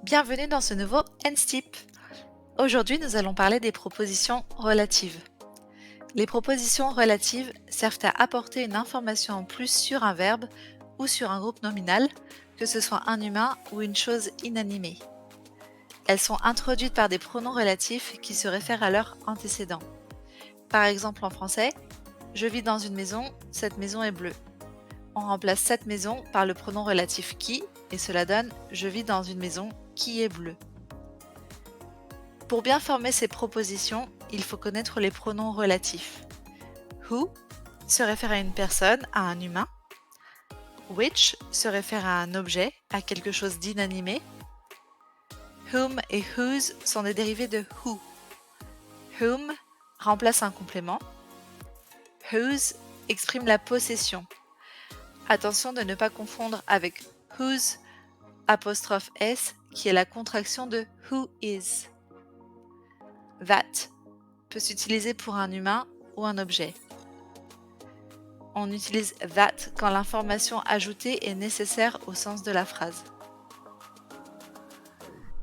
Bienvenue dans ce nouveau NSTIP. Aujourd'hui, nous allons parler des propositions relatives. Les propositions relatives servent à apporter une information en plus sur un verbe ou sur un groupe nominal, que ce soit un humain ou une chose inanimée. Elles sont introduites par des pronoms relatifs qui se réfèrent à leur antécédent. Par exemple en français, je vis dans une maison, cette maison est bleue. On remplace cette maison par le pronom relatif qui et cela donne je vis dans une maison qui est bleue. Pour bien former ces propositions, il faut connaître les pronoms relatifs. Who se réfère à une personne, à un humain. Which se réfère à un objet, à quelque chose d'inanimé. Whom et whose sont des dérivés de who. Whom remplace un complément. Whose exprime la possession. Attention de ne pas confondre avec whose apostrophe s qui est la contraction de who is. That peut s'utiliser pour un humain ou un objet. On utilise that quand l'information ajoutée est nécessaire au sens de la phrase.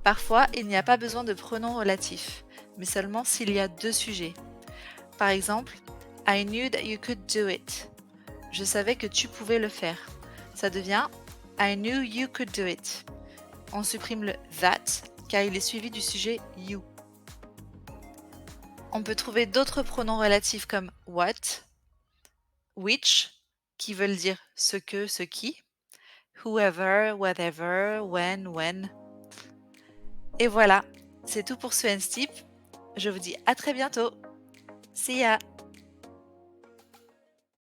Parfois, il n'y a pas besoin de pronom relatif, mais seulement s'il y a deux sujets. Par exemple, I knew that you could do it. Je savais que tu pouvais le faire. Ça devient I knew you could do it. On supprime le that car il est suivi du sujet you. On peut trouver d'autres pronoms relatifs comme what, which, qui veulent dire ce que, ce qui, whoever, whatever, when. Et voilà, c'est tout pour ce NSTIP. Je vous dis à très bientôt. See ya!